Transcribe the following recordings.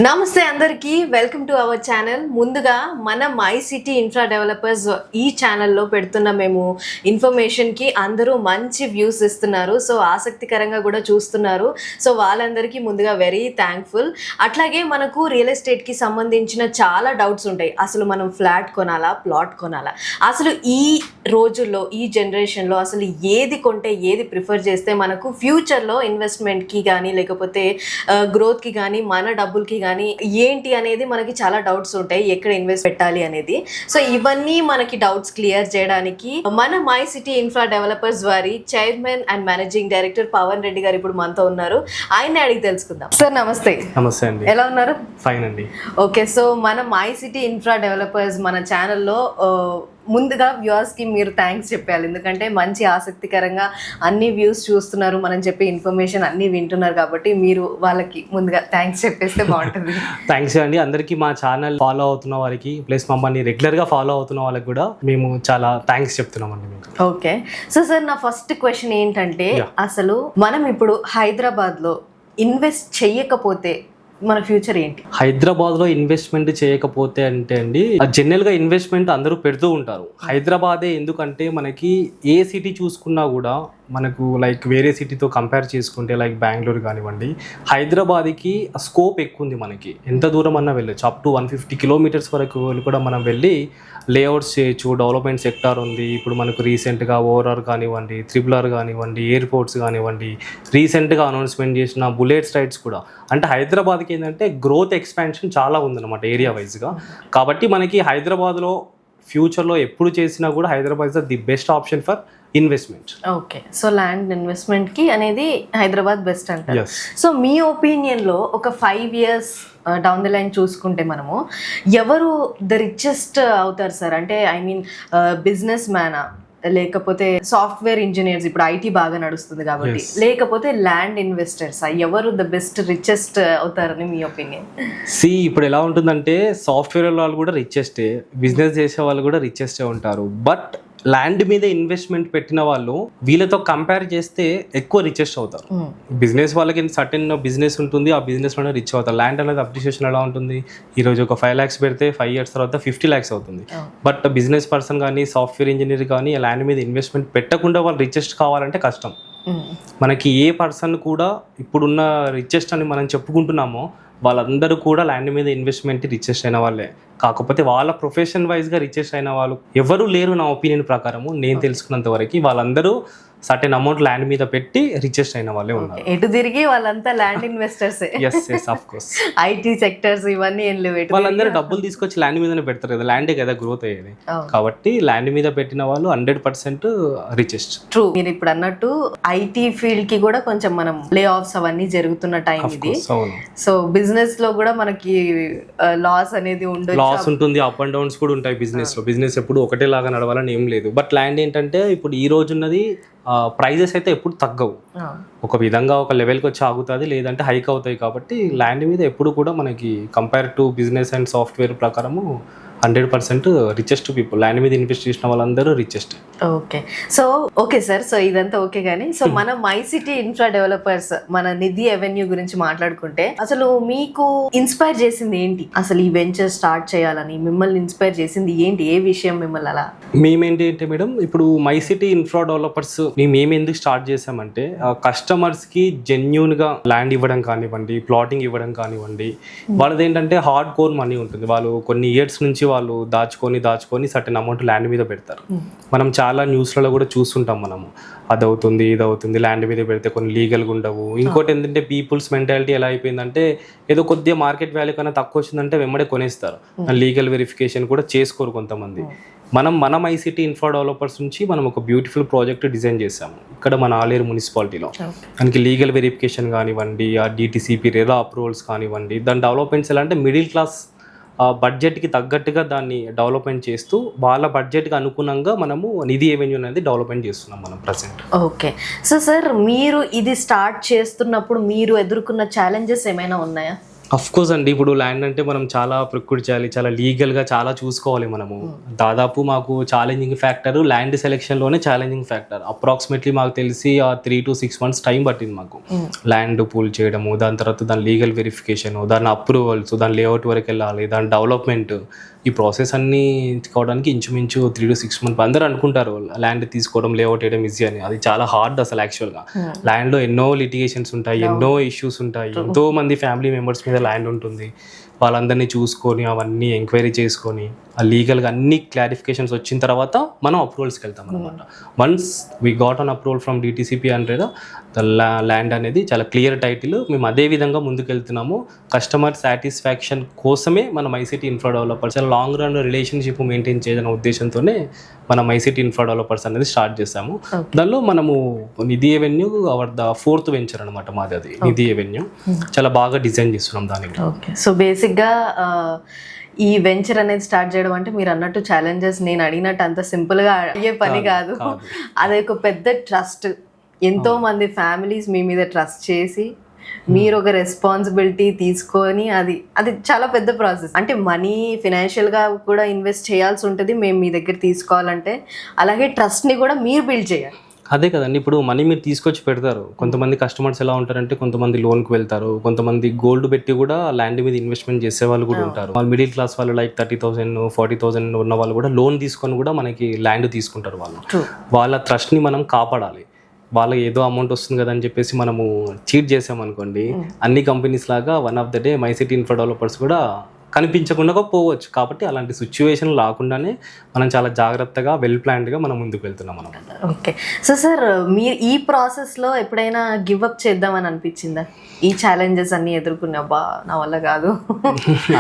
నమస్తే అందరికీ, welcome to our channel. ముందుగా మన మై సిటీ ఇన్ఫ్రా డెవలపర్స్ ఈ ఛానల్లో పెడుతున్న మేము ఇన్ఫర్మేషన్కి అందరూ మంచి వ్యూస్ ఇస్తున్నారు. సో ఆసక్తికరంగా కూడా చూస్తున్నారు. సో వాళ్ళందరికీ ముందుగా వెరీ థ్యాంక్ఫుల్. అట్లాగే మనకు రియల్ ఎస్టేట్కి సంబంధించిన చాలా డౌట్స్ ఉంటాయి. అసలు మనం ఫ్లాట్ కొనాలా, ప్లాట్ కొనాలా, అసలు ఈ రోజుల్లో ఈ జనరేషన్లో అసలు ఏది కొంటే ఏది ప్రిఫర్ చేస్తే మనకు ఫ్యూచర్లో ఇన్వెస్ట్మెంట్కి కానీ లేకపోతే గ్రోత్కి కానీ మన డబ్బులకి కానీ ఏంటి అనేది మనకి చాలా డౌట్స్ ఉంటాయి, ఎక్కడ ఇన్వెస్ట్ పెట్టాలి అనేది. సో ఇవన్నీ మనకి డౌట్స్ క్లియర్ చేయడానికి మన మై సిటీ ఇన్ఫ్రా డెవలపర్స్ వారి chairman and managing director Pavan Reddy గారు ఇప్పుడు మనతో ఉన్నారు. ఆయన్ని అడిగి తెలుసుకుందాం. సార్ నమస్తే. నమస్తే అండి. ఎలా ఉన్నారు? ఫైన్ అండి. ఓకే, సో మన మై సిటీ ఇన్ఫ్రా డెవలపర్స్ మన ఛానల్లో ముందుగా వ్యూవర్స్కి మీరు థ్యాంక్స్ చెప్పాలి. ఎందుకంటే మంచి ఆసక్తికరంగా అన్ని వ్యూస్ చూస్తున్నారు, మనం చెప్పే ఇన్ఫర్మేషన్ అన్నీ వింటున్నారు. కాబట్టి మీరు వాళ్ళకి ముందుగా థ్యాంక్స్ చెప్పేస్తే బాగుంటుంది. థ్యాంక్స్ అండి అందరికీ. మా ఛానల్ ఫాలో అవుతున్న వారికి ప్లస్ మమ్మల్ని రెగ్యులర్గా ఫాలో అవుతున్న వాళ్ళకి కూడా మేము చాలా థ్యాంక్స్ చెప్తున్నామండి మీకు. ఓకే, సో సార్ నా ఫస్ట్ క్వశ్చన్ ఏంటంటే, అసలు మనం ఇప్పుడు హైదరాబాద్లో ఇన్వెస్ట్ చేయకపోతే మన ఫ్యూచర్ ఏంటి? హైదరాబాద్లో ఇన్వెస్ట్మెంట్ చేయకపోతే అంటే అండి, జనరల్గా ఇన్వెస్ట్మెంట్ అందరూ పెడుతూ ఉంటారు. హైదరాబాదే ఎందుకంటే మనకి ఏ సిటీ చూసుకున్నా కూడా మనకు లైక్ వేరే సిటీతో కంపేర్ చేసుకుంటే లైక్ బెంగళూరు కానివ్వండి, హైదరాబాద్కి స్కోప్ ఎక్కువ ఉంది. మనకి ఎంత దూరం అన్నా వెళ్ళొచ్చు, అప్ టు 150 కిలోమీటర్స్ వరకు కూడా మనం వెళ్ళి లేఅవుట్స్ చేయొచ్చు. డెవలప్మెంట్ సెక్టార్ ఉంది. ఇప్పుడు మనకు రీసెంట్గా ఓఆర్ఆర్ కానివ్వండి, RRR కానివ్వండి, ఎయిర్పోర్ట్స్ కానివ్వండి, రీసెంట్గా అనౌన్స్మెంట్ చేసిన బుల్లెట్స్ రైడ్స్ కూడా. అంటే హైదరాబాద్కి ఏంటంటే గ్రోత్ ఎక్స్పాన్షన్ చాలా ఉందన్నమాట ఏరియా వైజ్గా. కాబట్టి మనకి హైదరాబాద్లో ఫ్యూచర్లో ఎప్పుడు చేసినా కూడా Hyderabad is the best option for investment. Okay, so land ఇన్వెస్ట్మెంట్కి అనేది హైదరాబాద్ బెస్ట్ అంటారు. సో మీ ఒపీనియన్లో ఒక 5 years డౌన్ ది లైన్ చూసుకుంటే మనము ఎవరు ద రిచెస్ట్ అవుతారు సార్? అంటే ఐ మీన్ బిజినెస్ మ్యానా, లేకపోతే సాఫ్ట్వేర్ ఇంజనీర్స్, ఇప్పుడు ఐటీ బాగా నడుస్తుంది కాబట్టి, లేకపోతే ల్యాండ్ ఇన్వెస్టర్స్, ఎవరు ద బెస్ట్ రిచెస్ట్ అవుతారని మీ ఒపీనియన్? ఇప్పుడు ఎలా ఉంటుందంటే సాఫ్ట్వేర్ వాళ్ళు కూడా రిచెస్టే, బిజినెస్ చేసే వాళ్ళు కూడా రిచెస్టే ఉంటారు. బట్ ల్యాండ్ మీద ఇన్వెస్ట్మెంట్ పెట్టిన వాళ్ళు వీళ్ళతో కంపేర్ చేస్తే ఎక్కువ రిచెస్ట్ అవుతారు. బిజినెస్ వాళ్ళకి సర్టెన్ బిజినెస్ ఉంటుంది, ఆ బిజినెస్ వల్ల రిచ్ అవుతారు. ల్యాండ్ అనేది అప్రిషియేషన్ ఎలా ఉంటుంది, ఈరోజు ఒక 5 lakhs పెడితే 5 years తర్వాత 50 lakhs అవుతుంది. బట్ బిజినెస్ పర్సన్ కానీ సాఫ్ట్వేర్ ఇంజనీర్ కానీ ల్యాండ్ మీద ఇన్వెస్ట్మెంట్ పెట్టకుండా వాళ్ళు రిచెస్ట్ కావాలంటే కష్టం. మనకి ఏ పర్సన్ కూడా ఇప్పుడున్న రిచెస్ట్ అని మనం చెప్పుకుంటున్నామో వాళ్ళందరూ కూడా ల్యాండ్ మీద ఇన్వెస్ట్మెంట్ రిచెస్ట్ అయిన వాళ్ళే. కాకపోతే వాళ్ళ ప్రొఫెషన్ వైజ్గా రిచెస్ట్ అయిన వాళ్ళు ఎవరు లేరు నా ఒపీనియన్ ప్రకారము. నేను తెలుసుకున్నంత వరకు వాళ్ళందరూ సర్టెన్ అమౌంట్ ల్యాండ్ మీద పెట్టి రిచెస్ట్ అయిన వాళ్ళే ఉన్నారు. ఎటు తిరిగి వాళ్ళంతా land investors. Of course IT sectors ఇవన్నీ ఏం లేవు. వాళ్ళందరూ డబ్బులు తీసుకొచ్చి ల్యాండ్ మీదనే పెడతారు కదా, ల్యాండే కదా గ్రోత్ అయ్యేది. కాబట్టి ల్యాండ్ మీద పెట్టిన వాళ్ళు 100% రిచెస్ట్. ట్రూ. మీరు ఇప్పుడు అన్నట్టు ఐటీ ఫీల్డ్ కి కూడా కొంచెం మనం లే ఆఫ్స్ అవన్నీ జరుగుతున్న టైం ఇది. సో బిజినెస్ లో కూడా మనకి లాస్ అనేది ఉండదు, లాస్ ఉంటుంది, అప్ అండ్ డౌన్స్ కూడా ఉంటాయి బిజినెస్ లో. బిజినెస్ ఎప్పుడు ఒకటేలాగా నడవాలని ఏం లేదు. బట్ ల్యాండ్ ఏంటంటే ఇప్పుడు ఈ రోజు ఉన్నది ప్రైజెస్ అయితే ఎప్పుడు తగ్గవు, ఒక విధంగా ఒక లెవెల్కి వచ్చి ఆగుతుంది, లేదంటే హైక్ అవుతాయి. కాబట్టి ల్యాండ్ మీద ఎప్పుడు కూడా మనకి compare to business and software ప్రకారము 100% రిచెస్ట్ పీపుల్. ల్యాండ్ మీద ఇన్వెస్ట్ చేసిన వాళ్ళందరూ రిచెస్ట్. ఓకే సార్, సో ఇదంతా ఓకే. కానీ సో మన మై సిటీ ఇన్ఫ్రా డెవలపర్స్ మన నిధి అవెన్యూ గురించి మాట్లాడుకుంటే, అసలు మీకు ఇన్స్పైర్ చేసింది ఏంటి? అసలు ఈ వెంచర్ స్టార్ట్ చేయాలని మిమ్మల్ని ఇన్స్పైర్ చేసింది ఏంటి? ఏ విషయం మిమ్మల్ని అలా? మేమేంటి అంటే మేడం, ఇప్పుడు మై సిటీ ఇన్ఫ్రా డెవలపర్స్ మేము ఎందుకు స్టార్ట్ చేసామంటే, కస్టమర్స్కి జెన్యూన్గా ల్యాండ్ ఇవ్వడం కానివ్వండి, ప్లాటింగ్ ఇవ్వడం కానివ్వండి, వాళ్ళది ఏంటంటే హార్డ్ కోర్ మనీ ఉంటుంది. వాళ్ళు కొన్ని ఇయర్స్ నుంచి వాళ్ళు దాచుకొని సర్టెన్ అమౌంట్ ల్యాండ్ మీద పెడతారు. మనం చాలా న్యూస్లలో కూడా చూస్తుంటాం మనము, అదవుతుంది ఇదవుతుంది, ల్యాండ్ మీద పెడితే కొన్ని లీగల్గా ఉండవు. ఇంకోటి ఏంటంటే పీపుల్స్ మెంటాలిటీ ఎలా అయిపోయిందంటే, ఏదో కొద్దిగా మార్కెట్ వాల్యూ కన్నా తక్కువ వచ్చిందంటే వెంబడే కొనేస్తారు, లీగల్ వెరిఫికేషన్ కూడా చేసుకోరు కొంతమంది. మన మై సిటీ ఇన్ఫ్రా డెవలపర్స్ నుంచి మనం ఒక బ్యూటిఫుల్ ప్రాజెక్ట్ డిజైన్ చేసాము ఇక్కడ మన ఆలేరు మున్సిపాలిటీలో. దానికి లీగల్ వెరిఫికేషన్ కానివ్వండి, ఆ DTCP రెరా అప్రూవల్స్ కానివ్వండి, దాని డెవలప్మెంట్స్ ఎలా అంటే మిడిల్ క్లాస్ బడ్జెట్కి తగ్గట్టుగా దాన్ని డెవలప్మెంట్ చేస్తూ వాళ్ళ బడ్జెట్కి అనుగుణంగా మనము నిధి అవెన్యూ అనేది డెవలప్మెంట్ చేస్తున్నాం మనం ప్రజెంట్. ఓకే, సో సార్ మీరు ఇది స్టార్ట్ చేస్తున్నప్పుడు మీరు ఎదుర్కొన్న ఛాలెంజెస్ ఏమైనా ఉన్నాయా? అఫ్ కోర్స్ అండి, ఇప్పుడు ల్యాండ్ అంటే మనం చాలా ప్రొక్యూర్ చేయాలి, చాలా లీగల్గా చాలా చూసుకోవాలి మనము. దాదాపు మాకు ఛాలెంజింగ్ ఫ్యాక్టర్ ల్యాండ్ సెలెక్షన్లోనే ఛాలెంజింగ్ ఫ్యాక్టర్. అప్రాక్సిమేట్లీ మాకు తెలిసి 3 to 6 months టైం పట్టింది మాకు. ల్యాండ్ పూల్ చేయడము, దాని తర్వాత దాని లీగల్ వెరిఫికేషన్, దాని అప్రూవల్స్, దాని లేఅవుట్ వరకు వెళ్ళాలి, దాని డెవలప్మెంట్, ఈ ప్రాసెస్ అన్నీ కావడానికి ఇంచుమించు 3 to 6 months. అందరూ అనుకుంటారు ల్యాండ్ తీసుకోవడం, లేఅవుట్ వేయడం ఈజీ అని. అది చాలా హార్డ్ అసలు యాక్చువల్గా. ల్యాండ్లో ఎన్నో లిటిగేషన్స్ ఉంటాయి, ఎన్నో ఇష్యూస్ ఉంటాయి, ఎంతో మంది ఫ్యామిలీ మెంబర్స్ మీద ల్యాండ్ ఉంటుంది. వాళ్ళందరినీ చూసుకొని అవన్నీ ఎంక్వైరీ చేసుకొని ఆ లీగల్గా అన్ని క్లారిఫికేషన్స్ వచ్చిన తర్వాత మనం అప్రూవల్స్కి వెళ్తాం అనమాట. Once we got an approval from DTCP అంటే ద ల్యాండ్ అనేది చాలా క్లియర్ టైటిల్. మేము అదే విధంగా ముందుకు వెళ్తున్నాము. కస్టమర్ సాటిస్ఫాక్షన్ కోసమే మనం ICT infra developers long run relationship maintain చేయాలనే ఉద్దేశంతోనే మనం ఐసిటీ ఇన్ఫ్రా డెవలపర్స్ అనేది స్టార్ట్ చేసాము. దానిలో మనము Nidhi avenue our the 4th venture అనమాట మాది. అది నిధి ఎవెన్యూ చాలా బాగా డిజైన్ చేస్తున్నాం దానికి. ఓకే, సో బేసిక్గా ఈ వెంచర్ అనేది స్టార్ట్ చేయడం అంటే మీరు అన్నట్టు ఛాలెంజెస్ నేను అడిగినట్టు అంత సింపుల్గా అడిగే పని కాదు. అది ఒక పెద్ద ట్రస్ట్. ఎంతో మంది ఫ్యామిలీస్ మీ మీద ట్రస్ట్ చేసి మీరు ఒక రెస్పాన్సిబిలిటీ తీసుకొని అది చాలా పెద్ద ప్రాసెస్. అంటే మనీ ఫినాన్షియల్గా కూడా ఇన్వెస్ట్ చేయాల్సి ఉంటుంది మేము మీ దగ్గర తీసుకోవాలంటే. అలాగే ట్రస్ట్ని కూడా మీరు బిల్డ్ చేయాలి. అదే కదండి, ఇప్పుడు మనీ మీరు తీసుకొచ్చి పెడతారు. కొంతమంది కస్టమర్స్ ఎలా ఉంటారంటే కొంతమంది లోన్కి వెళ్తారు, కొంతమంది గోల్డ్ పెట్టి కూడా ల్యాండ్ మీద ఇన్వెస్ట్మెంట్ చేసే వాళ్ళు కూడా ఉంటారు. వాళ్ళు మిడిల్ క్లాస్ వాళ్ళు లైక్ 30,000 40,000 ఉన్న వాళ్ళు కూడా లోన్ తీసుకొని కూడా మనకి ల్యాండ్ తీసుకుంటారు. వాళ్ళ ట్రస్ట్ని మనం కాపాడాలి. వాళ్ళకి ఏదో అమౌంట్ వస్తుంది కదా అని చెప్పేసి మనము చీట్ చేసామనుకోండి, అన్ని కంపెనీస్ లాగా one of the day My City infra developers కూడా కనిపించకుండా పోవచ్చు. కాబట్టి అలాంటి సిచ్యువేషన్ రాకుండానే మనం చాలా జాగ్రత్తగా వెల్ ప్లాన్డ్గా మనం ముందుకు వెళ్తున్నాం అనమాట. ఓకే, సో సార్ మీరు ఈ ప్రాసెస్లో ఎప్పుడైనా గివ్ అప్ చేద్దామని అనిపించిందా? ఈ ఛాలెంజెస్ అన్ని ఎదుర్కొన్నా బా నా వల్ల కాదు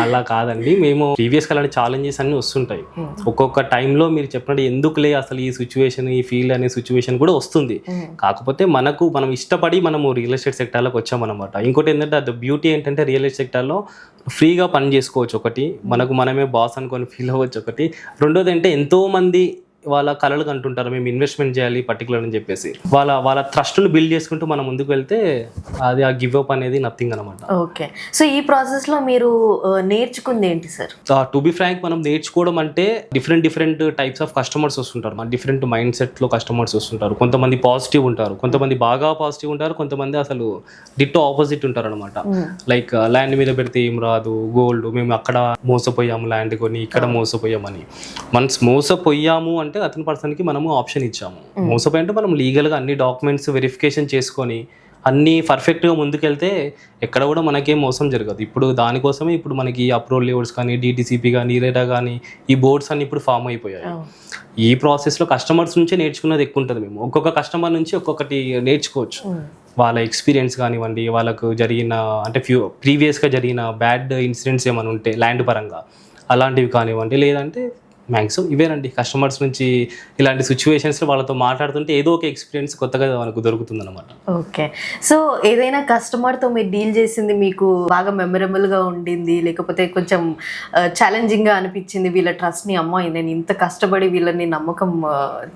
అలా కాదండి, మేము ప్రీవియస్గా అలాంటి ఛాలెంజెస్ అన్నీ వస్తుంటాయి. ఒక్కొక్క టైంలో మీరు చెప్పినట్టు ఎందుకులే అసలు ఈ సిచ్యువేషన్, ఈ ఫీల్డ్ అనే సిచ్యువేషన్ కూడా వస్తుంది. కాకపోతే మనం ఇష్టపడి మనము రియల్ ఎస్టేట్ సెక్టార్లోకి వచ్చామన్నమాట. ఇంకోటి ఏంటంటే అది బ్యూటీ ఏంటంటే రియల్ ఎస్టేట్ సెక్టార్లో ఫ్రీగా పని చేసుకోవచ్చు. ఒకటి మనమే బాస్ అనుకొని ఫీల్ అవ్వచ్చు. ఒకటి రెండోది అంటే ఎంతో మంది వాళ్ళ కళలు కంటుంటారు మేము ఇన్వెస్ట్మెంట్ చేయాలి పర్టికులర్ అని చెప్పేసి. వాళ్ళ ట్రస్ట్ను బిల్డ్ చేసుకుంటూ మనం ముందుకు వెళ్తే అది ఆ గివ్ అప్ అనేది నథింగ్ అనమాట. ఓకే, సో ఈ ప్రాసెస్లో మీరు నేర్చుకుంది ఏంటి సార్? టు బి ఫ్రాంక్, మనం నేర్చుకోవడం అంటే డిఫరెంట్ టైప్స్ ఆఫ్ కస్టమర్స్ వస్తుంటారు. మన డిఫరెంట్ మైండ్ సెట్లో కస్టమర్స్ వస్తుంటారు. కొంతమంది పాజిటివ్ ఉంటారు, కొంతమంది బాగా పాజిటివ్ ఉంటారు, కొంతమంది అసలు డిట్టో ఆపోజిట్ ఉంటారు అనమాట. లైక్ ల్యాండ్ మీద పెడితే ఏం రాదు, గోల్డ్ మేము అక్కడ మోసపోయాము, ల్యాండ్ కొని ఇక్కడ మోసపోయామని. వన్స్ మోసపోయాము అంటే అతని పర్సన్కి మనము ఆప్షన్ ఇచ్చాము. మోసపోయి అంటే మనం లీగల్గా అన్ని డాక్యుమెంట్స్ వెరిఫికేషన్ చేసుకొని అన్నీ పర్ఫెక్ట్గా ముందుకెళ్తే ఎక్కడ కూడా మనకేం మోసం జరగదు. ఇప్పుడు దానికోసమే ఇప్పుడు మనకి అప్రూవల్ లెవెల్స్ కానీ, డిటీసీపీ కానీ, రేటా కానీ, ఈ బోర్డ్స్ అన్ని ఇప్పుడు ఫామ్ అయిపోయాయి. ఈ ప్రాసెస్లో కస్టమర్స్ నుంచే నేర్చుకున్నది ఎక్కువ ఉంటుంది. మేము ఒక్కొక్క కస్టమర్ నుంచి ఒక్కొక్కటి నేర్చుకోవచ్చు. వాళ్ళ ఎక్స్పీరియన్స్ కానివ్వండి, వాళ్ళకు జరిగిన అంటే ప్రీవియస్గా జరిగిన బ్యాడ్ ఇన్సిడెంట్స్ ఏమైనా ఉంటే ల్యాండ్ పరంగా అలాంటివి కానివ్వండి, లేదంటే మ్యాక్సిమం ఇవేనండి. కస్టమర్స్ నుంచి ఇలాంటి సిచ్యువేషన్స్లో వాళ్ళతో మాట్లాడుతుంటే ఏదో ఒక ఎక్స్పీరియన్స్ కొత్తగా మనకు దొరుకుతుంది అనమాట. ఓకే, సో ఏదైనా కస్టమర్తో మీరు డీల్ చేసింది మీకు బాగా మెమరబుల్గా ఉండింది, లేకపోతే కొంచెం ఛాలెంజింగ్గా అనిపించింది, వీళ్ళ ట్రస్ట్ని అమ్మో నేను ఇంత కష్టపడి వీళ్ళని నమ్మకం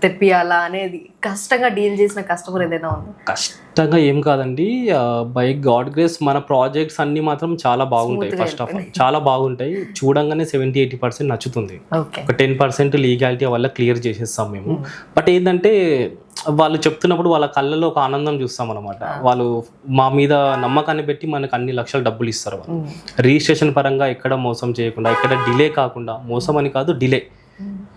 తెప్పియాలా అనేది కష్టంగా డీల్ చేసిన కస్టమర్ ఏదైనా ఉంది? కష్టంగా ఏం కాదండి, బై గాడ్ గ్రేస్ మన ప్రాజెక్ట్స్ అన్ని మాత్రం చాలా బాగుంటాయి. ఫస్ట్ ఆఫ్ ఆల్ చాలా బాగుంటాయి. చూడంగానే 70-80% నచ్చుతుంది. ఒక 10% లీగాలిటీ వల్ల క్లియర్ చేసేస్తాం మేము. బట్ ఏంటంటే వాళ్ళు చెప్తున్నప్పుడు వాళ్ళ కళ్ళలో ఒక ఆనందం చూస్తాం అనమాట. వాళ్ళు మా మీద నమ్మకాన్ని పెట్టి మనకు అన్ని లక్షల డబ్బులు ఇస్తారు. వాళ్ళు రిజిస్ట్రేషన్ పరంగా ఎక్కడ మోసం చేయకుండా, ఎక్కడ డిలే కాకుండా, మోసం అని కాదు డిలే,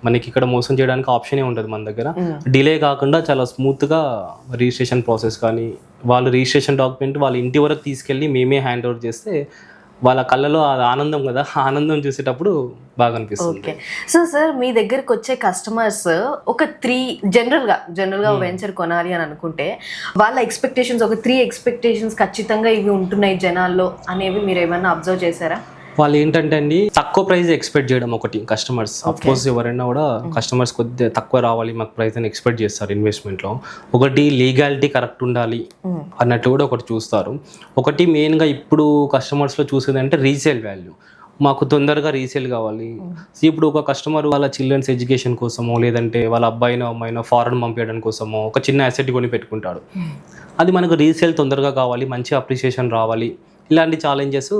మనకి ఇక్కడ మోసం చేయడానికి ఆప్షనే ఉంటుంది మన దగ్గర. డిలే కాకుండా చాలా స్మూత్గా రిజిస్ట్రేషన్ ప్రాసెస్ కానీ, వాళ్ళు రిజిస్ట్రేషన్ డాక్యుమెంట్ వాళ్ళ ఇంటి వరకు తీసుకెళ్ళి మేమే హ్యాండ్ ఓవర్ చేస్తే వాళ్ళ కళ్ళలో అది ఆనందం కదా, ఆనందం చూసేటప్పుడు బాగా అనిపిస్తుంది. ఓకే, సో సార్ మీ దగ్గరకు వచ్చే కస్టమర్స్ ఒక 3 జనరల్గా వెంచర్ కొనాలి అని అనుకుంటే వాళ్ళ ఎక్స్పెక్టేషన్స్ ఒక 3 ఎక్స్పెక్టేషన్స్ ఖచ్చితంగా ఇవి ఉంటున్నాయి జనాల్లో అనేవి మీరు ఏమైనా అబ్జర్వ్ చేశారా? వాళ్ళు ఏంటంటే అండి, తక్కువ ప్రైస్ ఎక్స్పెక్ట్ చేయడం ఒకటి. కస్టమర్స్ అఫ్కోర్స్ ఎవరైనా కూడా కస్టమర్స్ కొద్దిగా తక్కువ రావాలి మాకు ప్రైస్ అని ఎక్స్పెక్ట్ చేస్తారు ఇన్వెస్ట్మెంట్లో. ఒకటి లీగాలిటీ కరెక్ట్ ఉండాలి అన్నట్టు కూడా ఒకటి చూస్తారు. ఒకటి మెయిన్గా ఇప్పుడు కస్టమర్స్లో చూసేది అంటే రీసేల్ వాల్యూ. మాకు తొందరగా రీసేల్ కావాలి. ఇప్పుడు ఒక కస్టమర్ వాళ్ళ చిల్డ్రన్స్ ఎడ్యుకేషన్ కోసమో, లేదంటే వాళ్ళ అబ్బాయినో అమ్మాయినో ఫారెన్ పంపించడం కోసమో ఒక చిన్న అసెట్ కొని పెట్టుకుంటాడు. అది మనకు రీసేల్ తొందరగా కావాలి, మంచి అప్రిషియేషన్ రావాలి, ఇలాంటి ఛాలెంజెస్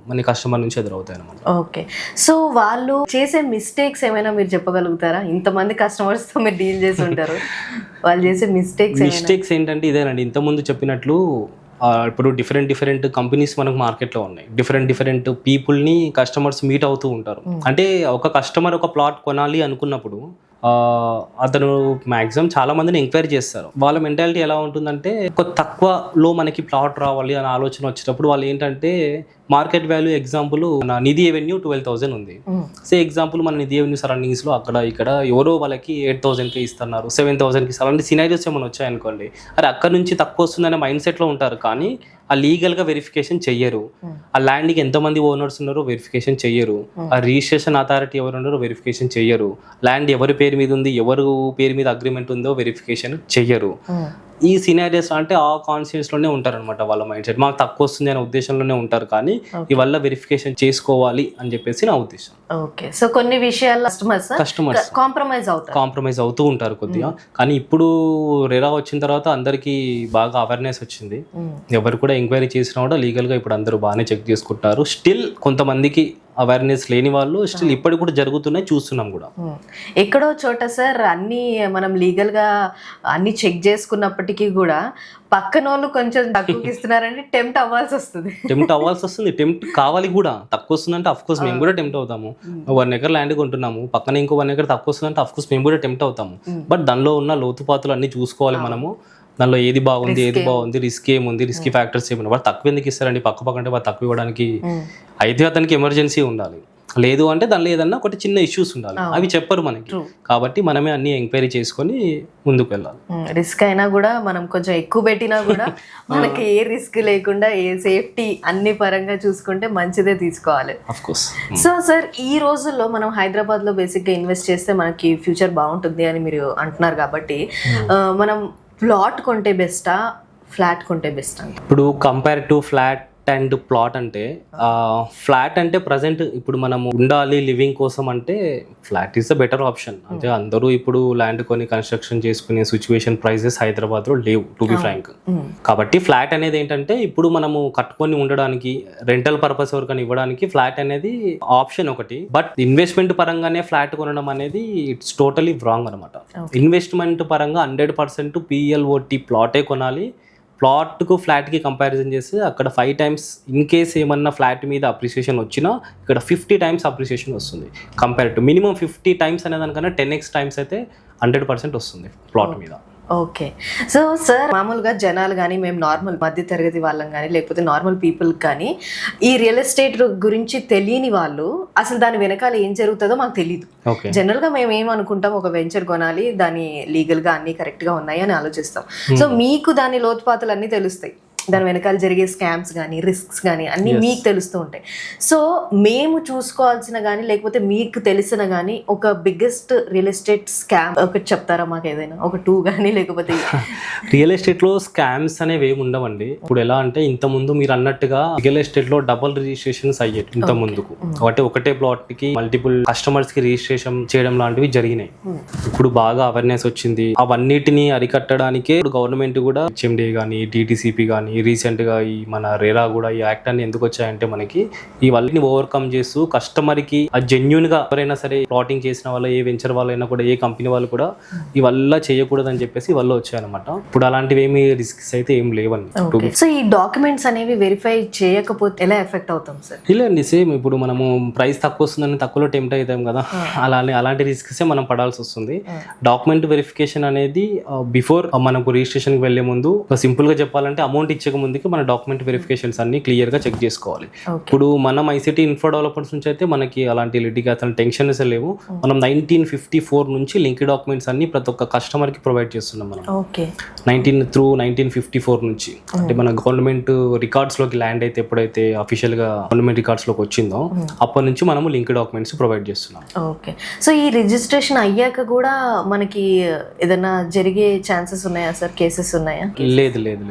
మన కస్టమర్ నుంచి ఎదురవుతాయి అనమాట. ఓకే, సో వాళ్ళు చేసే మిస్టేక్స్ ఏమైనా మీరు చెప్పగలుగుతారా? ఇంతమంది కస్టమర్స్ తో మీరు డీల్ చేసి ఉంటారు, వాళ్ళు చేసే మిస్టేక్స్ ఏంటంటే ఇదేనండి, ఇంతకుముందు చెప్పినట్లు ఇప్పుడు డిఫరెంట్ కంపెనీస్ మనకు మార్కెట్లో ఉన్నాయి. డిఫరెంట్ పీపుల్ని కస్టమర్స్ మీట్ అవుతూ ఉంటారు. అంటే ఒక కస్టమర్ ఒక ప్లాట్ కొనాలి అనుకున్నప్పుడు అతను మ్యాక్సిమం చాలా మందిని ఎంక్వైరీ చేస్తారు. వాళ్ళ మెంటాలిటీ ఎలా ఉంటుందంటే ఒక తక్కువలో మనకి ప్లాట్ రావాలి అనే ఆలోచన వచ్చేటప్పుడు వాళ్ళు ఏంటంటే మార్కెట్ వాల్యూ ఎగ్జాంపుల్ నిధి ఎవెన్యూ 12,000 ఉంది. ఎగ్జాంపుల్ మన నిధి ఎవెన్యూ సరౌండింగ్స్ లో అక్కడ ఇక్కడ ఎవరో వాళ్ళకి 8,000కి ఇస్తున్నారు, 7,000కి ఇస్తారు. అలాంటి సినారియోస్ ఏమైనా వచ్చాయనుకోండి, అరే అక్కడ నుంచి తక్కువ వస్తుందనే మైండ్ సెట్ లో ఉంటారు. కానీ ఆ లీగల్గా వెరిఫికేషన్ చెయ్యరు. ఆ ల్యాండ్కి ఎంతమంది ఓనర్స్ ఉన్నారో వెరిఫికేషన్ చెయ్యరు. ఆ రిజిస్ట్రేషన్ అథారిటీ ఎవరు ఉన్నారో వెరిఫికేషన్ చెయ్యరు. ల్యాండ్ ఎవరి పేరు మీద ఉంది, ఎవరు పేరు మీద అగ్రిమెంట్ ఉందో వెరిఫికేషన్ చెయ్యరు. ఈ సినారియోస్ అంటే ఆ కాన్షియస్ లోనే ఉంటారనమాట. వాళ్ళ మైండ్ సెట్ మాకు తక్కువ వస్తుంది అనే ఉద్దేశంలోనే ఉంటారు. కానీ ఇవల్ల వెరిఫికేషన్ చేసుకోవాలి అని చెప్పేసి నా ఉద్దేశం. ఓకే, సో కొన్ని విషయాల్లో కస్టమర్స్ కాంప్రమైజ్ అవుతూ ఉంటారు కొద్దిగా. కానీ ఇప్పుడు రెరా వచ్చిన తర్వాత అందరికి బాగా అవేర్నెస్ వచ్చింది. ఎవరు కూడా ఎంక్వైరీ చేసినా కూడా లీగల్ గా ఇప్పుడు అందరూ బాగానే చెక్ చేసుకుంటారు. స్టిల్ కొంతమందికి అవేర్నెస్ లేని వాళ్ళు స్టిల్ ఇప్పటికి కూడా జరుగుతున్నాయి, చూస్తున్నాం కూడా. ఎక్కడో చోట సార్ అన్ని మనం లీగల్ గా అన్ని చెక్ చేసుకున్నప్పటికీ కూడా పక్కన వాళ్ళు కొంచెం తక్కువకి ఇస్తున్నారంటే టెంప్ట్ అవ్వాల్సి వస్తుంది. టెంప్ట్ కావాలి కూడా. తక్కువ వస్తుందంటే అఫ్ కోర్స్ మేము కూడా టెంప్ట్ అవుతాము. 1 acre ల్యాండ్ కొంటున్నాము, పక్కన ఇంకో 1 acre తక్కువ వస్తుందంటే అఫ్ కోర్స్ మేము కూడా టెంప్ట్ అవుతాము. బట్ దానిలో ఉన్న లోతుపాతులు అన్ని చూసుకోవాలి మనము. దానిలో ఏది బాగుంది, రిస్క్ ఏముంది, రిస్క్ ఫ్యాక్టర్స్ ఏముంది. వాడు తక్కువ ఎందుకు ఇస్తారండి? పక్క అంటే వాడు తక్కువ ఇవ్వడానికి అయితే అతనికి ఎమర్జెన్సీ ఉండాలి. లేదు అంటే దానిలో ఏదన్నా ఒకటి చిన్న ఇష్యూస్ ఉండాలి, అవి చెప్పరు మనకి. కాబట్టి మనమే అన్ని ఎంక్వైరీ చేసుకొని ముందుకు వెళ్ళాలి. రిస్క్ అయినా కూడా మనం కొంచెం ఎక్కువ పెట్టినా కూడా మనకి ఏ రిస్క్ లేకుండా ఏ సేఫ్టీ అన్ని పరంగా చూసుకుంటే మంచిదే తీసుకోవాలి. Of course. సో సార్, ఈ రోజుల్లో మనం హైదరాబాద్ లో బేసిక్ గా ఇన్వెస్ట్ చేస్తే మనకి ఫ్యూచర్ బాగుంటుంది అని మీరు అంటున్నారు కాబట్టి మనం ప్లాట్ కొంటే బెస్టా, ఫ్లాట్ కొంటే బెస్టా? ఇప్పుడు compare to flat and plot అంటే ఫ్లాట్ అంటే ప్రజెంట్ ఇప్పుడు మనం ఉండాలి లివింగ్ కోసం అంటే flat is the better option. అంటే అందరూ ఇప్పుడు ల్యాండ్ కొని కన్స్ట్రక్షన్ చేసుకునే సిచ్యువేషన్ ప్రైజెస్ హైదరాబాద్ లో లేవు, టు బి ఫ్రాంక్. కాబట్టి ఫ్లాట్ అనేది ఏంటంటే ఇప్పుడు మనము కట్టుకొని ఉండడానికి, రెంటల్ పర్పస్ ఎవరికైనా ఇవ్వడానికి ఫ్లాట్ అనేది ఆప్షన్ ఒకటి. బట్ ఇన్వెస్ట్మెంట్ పరంగానే ఫ్లాట్ కొనడం అనేది ఇట్స్ టోటలీ రాంగ్ అనమాట. ఇన్వెస్ట్మెంట్ పరంగా 100% PLOT ప్లాటే కొనాలి. ప్లాట్కు ఫ్లాట్కి కంపారిజన్ చేస్తే అక్కడ 5 times ఇన్ కేస్ ఏమన్నా ఫ్లాట్ మీద అప్రిసియేషన్ వచ్చినా ఇక్కడ 50 times అప్రిసియేషన్ వస్తుంది. కంపేర్ టు మినిమం 50 times అనే దానికన్నా 10x times అయితే 100% వస్తుంది ప్లాట్ మీద. ఓకే, సో సార్ మామూలుగా జనాలు కానీ మేము నార్మల్ మధ్య తరగతి వాళ్ళం కానీ లేకపోతే నార్మల్ పీపుల్ కానీ ఈ రియల్ ఎస్టేట్ గురించి తెలియని వాళ్ళు అసలు దాని వెనకాల ఏం జరుగుతుందో మాకు తెలియదు. జనరల్ గా మేము ఏమనుకుంటాం, ఒక వెంచర్ కొనాలి, దాని లీగల్ గా అన్ని కరెక్ట్ గా ఉన్నాయి అని ఆలోచిస్తాం. సో మీకు దాని లోతుపాతులు అన్ని తెలుస్తాయి, దాని వెనకాల జరిగే స్కామ్స్ కానీ రిస్క్స్ కానీ అన్నీ మీకు తెలుస్తూ ఉంటాయి. సో మేము చూసుకోవాల్సిన కానీ లేకపోతే మీకు తెలిసిన కానీ ఒక బిగ్గెస్ట్ రియల్ ఎస్టేట్ స్కామ్ ఒకటి చెప్తారా మాకు? ఏదైనా ఒక 2 కానీ లేకపోతే రియల్ ఎస్టేట్ లో స్కామ్స్ అనేవి ఏమి ఉండవండి. ఇప్పుడు ఎలా అంటే ఇంత ముందు మీరు అన్నట్టుగా రియల్ ఎస్టేట్ లో డబుల్ రిజిస్ట్రేషన్స్ అయ్యాయి ఇంత ముందుకు. ఒకటే ప్లాట్ కి మల్టిపుల్ కస్టమర్స్ కి రిజిస్ట్రేషన్ చేయడం లాంటివి జరిగినాయి. ఇప్పుడు బాగా అవేర్నెస్ వచ్చింది. అవన్నిటిని అరికట్టడానికే గవర్నమెంట్ కూడా HMD కానీ DTCP కానీ రీసెంట్ గా ఈ మన రేరా కూడా ఈ యాక్ట్ అన్ని ఎందుకు వచ్చాయంటే మనకి ఇవన్నీ ఓవర్కమ్ చేస్తూ కస్టమర్ కి జెన్యున్ గా ఎవరైనా సరే ప్లాటింగ్ చేసిన వాళ్ళు, ఏ వెంచర్ వాళ్ళైనా కూడా, ఏ కంపెనీ వాళ్ళు కూడా ఇవల్ల చేయకూడదు అని చెప్పేసి వాళ్ళు వచ్చాయన్నమాట. ఇప్పుడు అలాంటివి ఏమి రిస్క్స్ అయితే ఏం లేవండి. సో ఈ డాక్యుమెంట్స్ అనేవి వెరిఫై చేయకపోతే ఎలా ఎఫెక్ట్ అవుతాం సార్? ఇలాంటి సేమ్ ఇప్పుడు మనము ప్రైస్ తక్కువ వస్తుందని తక్కువలో టెంప్ట్ అవుతాం కదా, అలాంటి రిస్క్స్ మనం పడాల్సి వస్తుంది. డాక్యుమెంట్ వెరిఫికేషన్ అనేది బిఫోర్ మనకు రిజిస్ట్రేషన్ కి వెళ్లే ముందు సింపుల్ గా చెప్పాలంటే అమౌంట్ ఇచ్చే ముందుకి మన డాక్యుమెంట్ వెరిఫికేషన్స్ అన్ని క్లియర్ గా చెక్ చేసుకోవాలి. ఇప్పుడు మనం ICT ఇన్ఫ్రా డెవలపర్స్ నుంచి అయితే మనకి అలాంటి లిటిగేషన్ టెన్షన్స్ లేవు. మనం 1954 నుంచి లింక్ డాక్యుమెంట్స్ అన్ని ప్రతి ఒక్క కస్టమర్ కి ప్రొవైడ్ చేస్తున్నాం మనం. 1954 నుంచి అంటే మన గవర్నమెంట్ రికార్డ్స్ లోకి ల్యాండ్ అయితే ఎప్పుడైతే అఫీషియల్ గా గవర్నమెంట్ రికార్డ్స్ లోకి వచ్చిందో అప్పటి నుంచి మనము లింక్ డాక్యుమెంట్స్ ప్రొవైడ్ చేస్తున్నాం. ఓకే, సో ఈ రిజిస్ట్రేషన్ అయ్యాక కూడా మనకి ఏదైనా జరిగే ఛాన్సెస్ ఉన్నాయా సార్? కేసెస్ ఉన్నాయా? లేదు,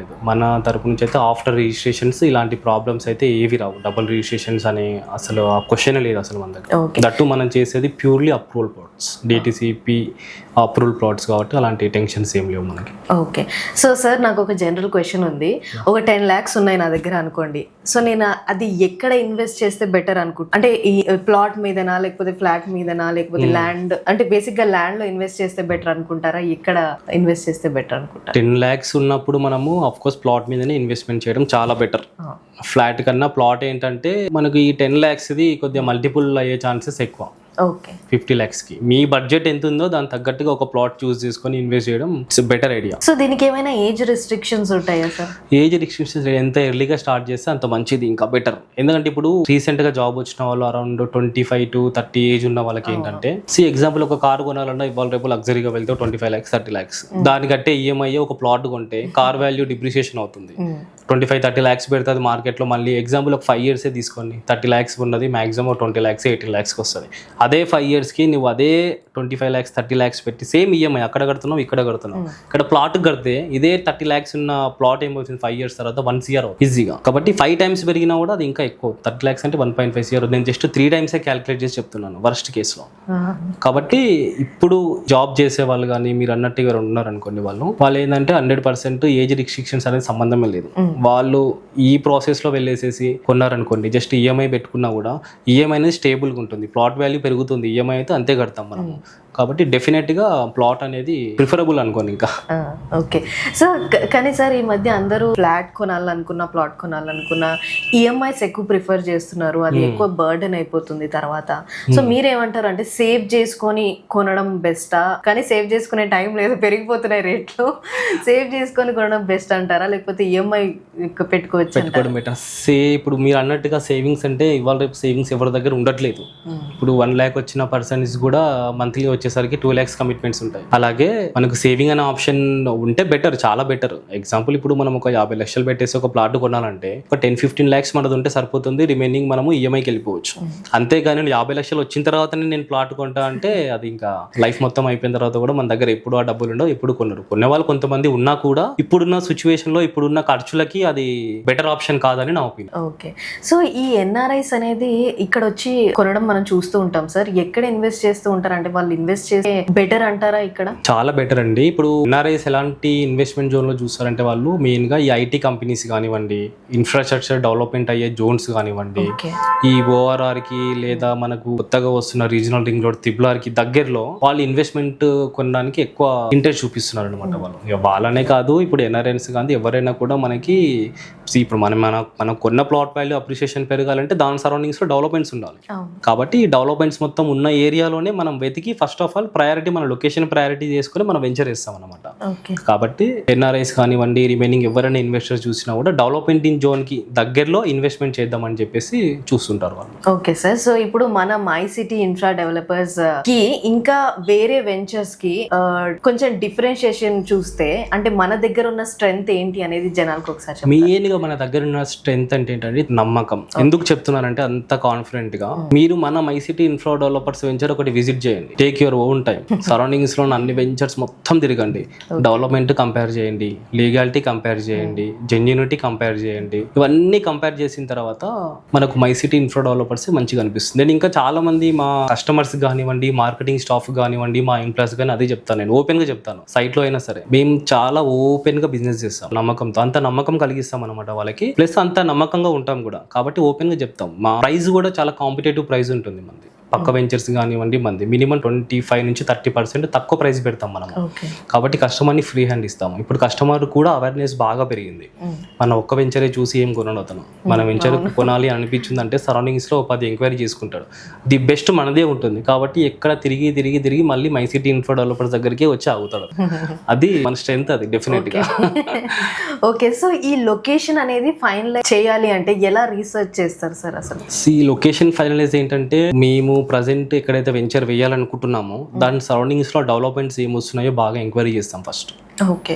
మన తరపు నుంచి అయితే ఆఫ్టర్ రిజిస్ట్రేషన్స్ ఇలాంటి ప్రాబ్లమ్స్ అయితే ఏవి రావు. డబుల్ రిజిస్ట్రేషన్స్ అనే అసలు ఆ క్వశ్చన్ లేదు అసలు మన దగ్గర. దట్టు మనం చేసేది purely approval plots, DTCP approval plots కాబట్టి అలాంటి టెన్షన్స్ ఏం లేవు మనకి. ఓకే. సో సార్ నాకు ఒక జనరల్ క్వశ్చన్ ఉంది. ఒక 10 lakhs ఉన్నాయి నా దగ్గర అనుకోండి. సో నేను అది ఎక్కడ ఇన్వెస్ట్ చేస్తే బెటర్ అనుకుంటా? అంటే ఈ ప్లాట్ మీదనా, లేకపోతే ఫ్లాట్ మీదనా, లేకపోతే ల్యాండ్, అంటే బేసిక్ గా ల్యాండ్ లో ఇన్వెస్ట్ చేస్తే బెటర్ అనుకుంటారా, ఎక్కడ ఇన్వెస్ట్ చేస్తే బెటర్ అనుకుంటారా? 10 lakhs ఉన్నప్పుడు మనము ఆఫ్ కోర్స్ ప్లాట్ మీదనే ఇన్వెస్ట్మెంట్ చేయడం చాలా బెటర్. ఫ్లాట్ కన్నా ప్లాట్ ఏంటంటే మనకి ఈ 10 lakhs ది కొద్దిగా మల్టిపుల్ అయ్యే ఛాన్సెస్ ఎక్కువ. ఓకే. 50 lakhsకి మీ బడ్జెట్ ఎంత ఉందో దాని తగ్గట్టుగా ఒక ప్లాట్ చూస్ చేసుకొని ఇన్వెస్ట్ చేయడం ఇట్స్ బెటర్ ఐడియా. సో దీనికి ఏమైనా ఏజ్ రిస్ట్రిక్షన్స్ ఉంటాయా సార్? ఏజ్ రిస్ట్రిక్షన్స్ ఎంత ఎర్లీగా స్టార్ట్ చేస్తే అంత మంచిది, ఇంకా బెటర్. ఎందుకంటే ఇప్పుడు రీసెంట్ గా జాబ్ వచ్చిన వాళ్ళు అరౌండ్ 25 to 30 ఏజ్ ఉన్న వాళ్ళకి ఏంటంటే ఎగ్జాంపుల్ ఒక కార్ కొనాలన్నా ఇవాళ రేపు లగ్జరీగా వెళ్తే 25 lakhs 30 lakhs దాని కట్టే ఈఎంఐ ఒక ప్లాట్ కొంటే కార్ వాల్యూ డిప్రిసియేషన్ అవుతుంది. 25-30 lakhs పెడితే అది మార్కెట్లో మళ్ళీ ఎగ్జాంపుల్ ఒక 5 years తీసుకోండి, 30 lakhs ఉన్నది మాక్సిమం 20 lakhs 18 lakhsకి వస్తుంది. అదే 5 yearsకి నువ్వు అదే 25 lakhs 30 lakhs పెట్టి సేమ్ ఈఎంఐ అక్కడ కడుతున్నావు ఇక్కడ కడుతున్నావు. ఇక్కడ ప్లాట్ కడితే ఇదే 30 lakhs ఉన్న ప్లాట్ ఏమవుతుంది 5 years తర్వాత 1 CR ఈజీగా. కాబట్టి 5 times పెరిగినా కూడా అది ఇంకా ఎక్కువ. 30 lakhs అంటే 1.5 CR. నేను జస్ట్ 3 times క్యాలిక్యులేట్ చేసి చెప్తున్నాను వర్స్ట్ కేసులో. కాబట్టి ఇప్పుడు జాబ్ చేసే వాళ్ళు కానీ మీరు అన్నట్టుగా ఉన్నారు అనుకోండి, వాళ్ళు ఏంటంటే 100% ఏజ్ రిస్ట్రిక్షన్స్ అనేది సంబంధమే లేదు. వాళ్ళు ఈ ప్రాసెస్లో వెళ్ళేసేసి కొన్నారనుకోండి, జస్ట్ ఈఎంఐ పెట్టుకున్నా కూడా ఈఎంఐ అనేది స్టేబుల్గా ఉంటుంది, ప్లాట్ వాల్యూ పెరుగుతుంది, ఈఎంఐ అయితే అంతే కడతాం మనము. కాబట్టి డెఫినెట్గా ప్లాట్ అనేది ప్రిఫరబుల్ అనుకోండి ఇంకా. ఓకే. సో కానీ సార్ ఈ మధ్య అందరూ ఫ్లాట్ కొనాలనుకున్నా, ప్లాట్ కొనాలనుకున్నా ఈఎంఐస్ ఎక్కువ ప్రిఫర్ చేస్తున్నారు. అది ఎక్కువ బర్డెన్ అయిపోతుంది తర్వాత. సో మీరేమంటారు, అంటే సేవ్ చేసుకొని కొనడం బెస్టా? కానీ సేవ్ చేసుకునే టైం లేదు, పెరిగిపోతున్నాయి రేట్లు. సేవ్ చేసుకొని కొనడం బెస్ట్ అంటారా, లేకపోతే ఈఎంఐ పెట్టుకోవడం బెటర్? ఇప్పుడు మీరు అన్నట్టుగా సేవింగ్స్ అంటే ఇవాళ రేపు సేవింగ్స్ ఎవరి దగ్గర ఉండట్లేదు. ఇప్పుడు 1 lakh వచ్చిన పర్సన్స్ కూడా మంత్లీ వచ్చేసరికి 2 lakhs కమిట్మెంట్స్ ఉంటాయి. అలాగే మనకు సేవింగ్ అనే ఆప్షన్ ఉంటే బెటర్, చాలా బెటర్. ఎగ్జాంపుల్ ఇప్పుడు మనం ఒక 50 లక్షలు పెట్టేసి ఒక ప్లాట్ కొనాలంటే ఒక 10-15 lakhs మనది ఉంటే సరిపోతుంది, రిమైనింగ్ మనము ఈఎంఐకి వెళ్ళిపోవచ్చు. అంతేగాని 50 లక్షలు వచ్చిన తర్వాతనే నేను ప్లాట్ కొంటా అంటే అది ఇంకా లైఫ్ మొత్తం అయిపోయిన తర్వాత కూడా మన దగ్గర ఎప్పుడు ఆ డబ్బులు ఉండవు, ఎప్పుడు కొనే వాళ్ళు కొంతమంది ఉన్నా కూడా ఇప్పుడున్న సిచ్యువేషన్ లో ఇప్పుడున్న ఖర్చులకి అది బెటర్ ఆప్షన్ కాదని నా ఒపీనియన్. ఓకే. సో ఈ ఎన్ఆర్ఐస్ అనేది ఇక్కడ వచ్చి కొనడం మనం చూస్తూ ఉంటాం సార్. ఎక్కడ ఇన్వెస్ట్ చేస్తూ ఉంటారు, అంటే వాళ్ళు ఇన్వెస్ట్ చేసే బెటర్ అంటారా? ఇక్కడ చాలా బెటర్ అండి. ఇప్పుడు ఎన్ఆర్ఐస్ ఎలాంటి ఇన్వెస్ట్మెంట్ జోన్ లో చూస్తారంటే వాళ్ళు మెయిన్ గా ఈ ఐటీ కంపెనీస్ కానివ్వండి, ఇన్ఫ్రాస్ట్రక్చర్ డెవలప్మెంట్ అయ్యే జోన్స్ కానివ్వండి, ఈ ఓఆర్ఆర్ కి లేదా మనకు కొత్తగా వస్తున్న రీజనల్ రింగ్ రోడ్ త్రిబుల్ కి దగ్గరలో వాళ్ళు ఇన్వెస్ట్మెంట్ కొనడానికి ఎక్కువ ఇంట్రెస్ట్ చూపిస్తున్నారు అనమాట. వాళ్ళు వాళ్ళనే కాదు, ఇప్పుడు ఎన్ఆర్ఐన్స్ కానీ ఎవరైనా కూడా మనకి ఇప్పుడు మనం కొన్న ప్లాట్ వాల్యూ అప్రిషియేషన్ పెరగాలంటే దాని సరౌండింగ్స్ లో డెవలప్మెంట్స్ ఉండాలి. కాబట్టి ఈ డెవలప్మెంట్స్ మొత్తం ఉన్న ఏరియాలోనే మనం వెతికి ఫస్ట్ ఆఫ్ ఆల్ ప్రయారిటీ మన లొకేషన్ ప్రయారిటీ చేసుకుని మనం వెంచర్ చేస్తాం అనమాట. కాబట్టి ఎన్ఆర్ఐస్ కానివ్వండి, రిమైనింగ్ ఎవరైనా ఇన్వెస్టర్స్ చూసినా కూడా డెవలప్మెంట్ ఇన్ జోన్ కి దగ్గరలో ఇన్వెస్ట్మెంట్ చేద్దామని చెప్పేసి చూస్తుంటారు వాళ్ళు. Okay sir. సో ఇప్పుడు మన మై సిటీ ఇన్ఫ్రా డెవలపర్స్ కి ఇంకా వేరే వెంచర్స్ కి కొంచెం డిఫరెన్షియేషన్ చూస్తే, అంటే మన దగ్గర ఉన్న స్ట్రెంగ్త్ ఏంటి అనేది జనాలకు ఒకసారి మెయిన్ గా మన దగ్గర ఉన్న స్ట్రెంగ్త్ అంటే ఏంటంటే నమ్మకం. ఎందుకు చెప్తున్నానంటే అంత కాన్ఫిడెంట్ గా మీరు మన My City Infra developers venture ఒకటి విజిట్ చేయండి, take your own time. Surroundings లో అన్ని వెంచర్స్ మొత్తం తిరగండి, డెవలప్మెంట్ కంపేర్ చేయండి, లీగాలిటీ కంపేర్ చేయండి, జెన్యూనిటీ కంపేర్ చేయండి. ఇవన్నీ కంపేర్ చేసిన తర్వాత మనకు మై సిటీ ఇన్ఫ్రా డెవలపర్స్ మంచిగా అనిపిస్తుంది. నేను ఇంకా చాలా మంది మా కస్టమర్స్ కానివ్వండి, మార్కెటింగ్ స్టాఫ్ కానివ్వండి, మా ఎంప్లాయీస్ కానీ అదే చెప్తాను, నేను ఓపెన్ గా చెప్తాను. సైట్ లో అయినా సరే మేము చాలా ఓపెన్ గా బిజినెస్ చేస్తాం, నమ్మకంతో. అంత నమ్మకం కలిగిస్తాం అనమాట వాళ్ళకి, ప్లస్ అంత నమ్మకంగా ఉంటాం కూడా. కాబట్టి ఓపెన్ గా చెప్తాం. మా ప్రైస్ కూడా చాలా కాంపిటేటివ్ ప్రైస్ ఉంటుంది మంది. పక్క వెంచర్స్ కానివ్వండి మంది మినిమం 25-30% తక్కువ ప్రైస్ పెడతాం మనం. కాబట్టి కస్టమర్ని ఫ్రీ హ్యాండ్ ఇస్తాము. ఇప్పుడు కస్టమర్ కూడా అవేర్నెస్ బాగా పెరిగింది. మన ఒక్క వెంచరే చూసి ఏం కొనడు అతను. మన వెంచర్ కొనాలి అనిపించింది అంటే సరౌండింగ్స్ లో 10 ఎంక్వైరీ చేసుకుంటాడు. ది బెస్ట్ మనదే ఉంటుంది. కాబట్టి ఎక్కడ తిరిగి తిరిగి తిరిగి మళ్ళీ మై సిటీ ఇన్ఫ్రా డెవలపర్స్ దగ్గరికి వచ్చి ఆగుతాడు. అది మన స్ట్రెంత్, అది డెఫినెట్ గా. ఓకే. సో ఈ లొకేషన్ అనేది ఫైనలైజ్ చేయాలి అంటే ఎలా రీసెర్చ్ చేస్తారు సార్ అసలు? ఈ లొకేషన్ ఫైనలైజ్ ఏంటంటే మేము ప్రజెంట్ ఎక్కడైతే వెంచర్ వేయాలనుకుంటున్నామో దాని సరౌండింగ్స్ లో డెవలప్మెంట్స్ ఏమొస్తున్నాయో బాగా ఎంక్వైరీ చేస్తాం ఫస్ట్. ఓకే.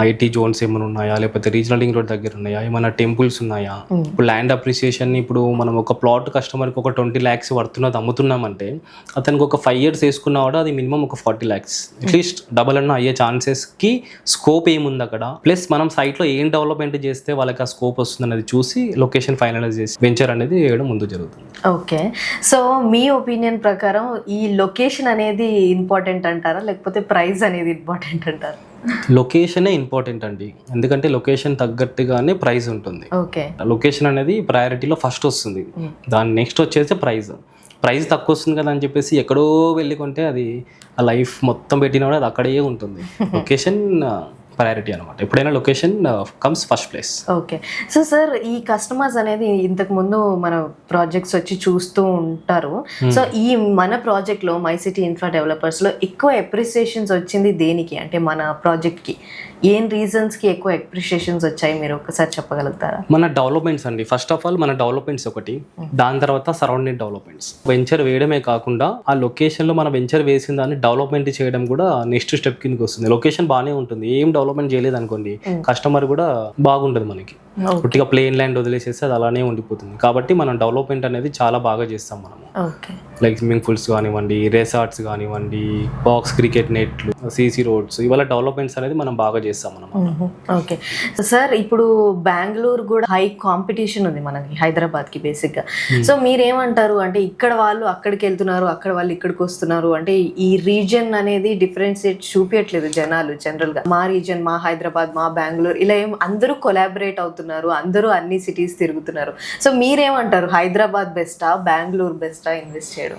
ఐటీ జోన్స్ ఏమైనా ఉన్నాయా, లేకపోతే రీజనల్ లింక్ రోడ్ దగ్గర ఉన్నాయా, ఏమైనా టెంపుల్స్ ఉన్నాయా, ఇప్పుడు ల్యాండ్ అప్రిసియేషన్ ఇప్పుడు మనం ఒక ప్లాట్ కస్టమర్కి ఒక 20 lakhs పడుతున్నది అమ్ముతున్నామంటే అతనికి ఒక 5 years వేసుకున్నా కూడా అది మినిమం ఒక 40 lakhs అట్లీస్ట్ డబల్ అన్న అయ్యే ఛాన్సెస్కి స్కోప్ ఏముంది అక్కడ. ప్లస్ మనం సైట్లో ఏం డెవలప్మెంట్ చేస్తే వాళ్ళకి ఆ స్కోప్ వస్తుంది అనేది చూసి లొకేషన్ ఫైనలైజ్ చేసి వెంచర్ అనేది వేయడం ముందు జరుగుతుంది. ఓకే. సో మీ ఒపీనియన్ ప్రకారం ఈ లొకేషన్ అనేది ఇంపార్టెంట్ అంటారా, లేకపోతే ప్రైస్ అనేది ఇంపార్టెంట్ అంటారా? లొకేషనే ఇంపార్టెంట్ అండి, ఎందుకంటే లొకేషన్ తగ్గట్టుగానే ప్రైస్ ఉంటుంది. ఓకే. లొకేషన్ అనేది ప్రయారిటీలో ఫస్ట్ వస్తుంది, దాని నెక్స్ట్ వచ్చేసి ప్రైస్ తక్కువ వస్తుంది కదా అని చెప్పేసి ఎక్కడో వెళ్ళి కొంటే అది ఆ లైఫ్ మొత్తం పెట్టినా కూడా అది అక్కడే ఉంటుంది. లొకేషన్ ప్రయారిటీ అనమాట, ఎప్పుడైనా location comes first place. Okay. So sir, ఈ కస్టమర్స్ అనేది ఇంతకు ముందు మన ప్రాజెక్ట్స్ వచ్చి చూస్తూ ఉంటారు. సో ఈ మన ప్రాజెక్ట్లో మై సిటీ ఇన్ఫ్రా డెవలపర్స్లో ఎక్కువ అప్రిసియేషన్స్ వచ్చింది దేనికి, అంటే మన ప్రాజెక్ట్కి ఏం రీజన్స్కి ఎక్కువ అప్రిషియేషన్స్ వచ్చాయి, మీరు ఒకసారి చెప్పగలుగుతారా? మన డెవలప్మెంట్స్ అండి, ఫస్ట్ ఆఫ్ ఆల్ మన డెవలప్మెంట్స్ ఒకటి, దాని తర్వాత సరౌండింగ్ డెవలప్మెంట్స్. వెంచర్ వేయడమే కాకుండా ఆ లొకేషన్లో మన వెంచర్ వేసిన దాన్ని డెవలప్మెంట్ చేయడం కూడా నెక్స్ట్ స్టెప్ కిందకి వస్తుంది. లొకేషన్ బాగానే ఉంటుంది, ఏం డెవలప్మెంట్ చేయలేదు అనుకోండి, కస్టమర్ కూడా బాగుంటుంది. మనకి పుట్టిగా ప్లేన్ ల్యాండ్ వదిలేసేస్తే అది అలానే ఉండిపోతుంది. కాబట్టి మనం డెవలప్మెంట్ అనేది చాలా బాగా చేస్తాం మనము. లైక్ స్విమ్మింగ్ పూల్స్ కానివ్వండి, రిసార్ట్స్ కానివ్వండి, బాక్స్ క్రికెట్ నెట్లు, సీసీ రోడ్స్, ఇవాళ డెవలప్మెంట్స్ అనేది మనం బాగా చేస్తాం మనం. ఓకే సార్, ఇప్పుడు బెంగళూరు కూడా హై కాంపిటీషన్ ఉంది మనకి హైదరాబాద్కి బేసిక్గా. సో మీరేమంటారు, అంటే ఇక్కడ వాళ్ళు అక్కడికి వెళ్తున్నారు, అక్కడ వాళ్ళు ఇక్కడికి వస్తున్నారు, అంటే ఈ రీజన్ అనేది డిఫరెన్షియేట్ చూపించట్లేదు జనాలు జనరల్గా. మా రీజన్, మా హైదరాబాద్, మా బెంగళూరు, ఇలా ఏం అందరూ కొలాబరేట్ అవుతున్నారు, అందరూ అన్ని సిటీస్ తిరుగుతున్నారు. సో మీరేమంటారు, హైదరాబాద్ బెస్టా, బెంగళూరు బెస్టా ఇన్వెస్ట్ చేయడం?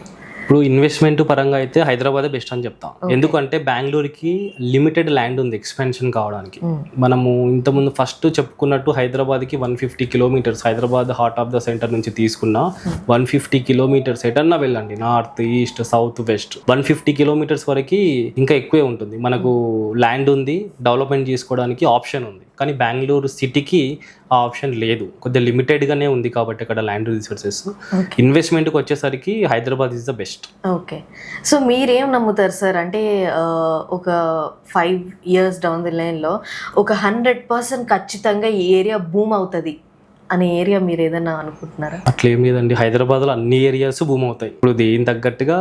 ఇప్పుడు ఇన్వెస్ట్మెంట్ పరంగా అయితే హైదరాబాదే బెస్ట్ అని చెప్తాం. ఎందుకంటే బెంగళూరుకి లిమిటెడ్ ల్యాండ్ ఉంది ఎక్స్పెన్షన్ కావడానికి. మనము ఇంతకుముందు ఫస్ట్ చెప్పుకున్నట్టు హైదరాబాద్కి 150 kilometers, Hyderabad heart of the centre నుంచి తీసుకున్న 150 kilometers ఎటన్నా వెళ్ళండి, north, east, south, west, 150 kilometers వరకు ఇంకా ఎక్కువే ఉంటుంది. మనకు ల్యాండ్ ఉంది, డెవలప్మెంట్ చేసుకోవడానికి ఆప్షన్ ఉంది. కానీ బెంగళూరు సిటీకి ఆ ఆప్షన్ లేదు, కొద్దిగా లిమిటెడ్గానే ఉంది. కాబట్టి అక్కడ ల్యాండ్ రిసోర్సెస్ ఇన్వెస్ట్మెంట్కి వచ్చేసరికి Hyderabad is the best. Okay. So మీరేం నమ్ముతారు సార్, అంటే ఒక 5 years డౌన్ ది లైన్లో ఒక 100% ఖచ్చితంగా ఈ ఏరియా బూమ్ అవుతుంది అనే ఏరియా మీరు ఏదైనా అనుకుంటున్నారా? అట్లేం లేదండి, హైదరాబాద్లో అన్ని ఏరియాస్ బూమ్ అవుతాయి. ఇప్పుడు దేని తగ్గట్టుగా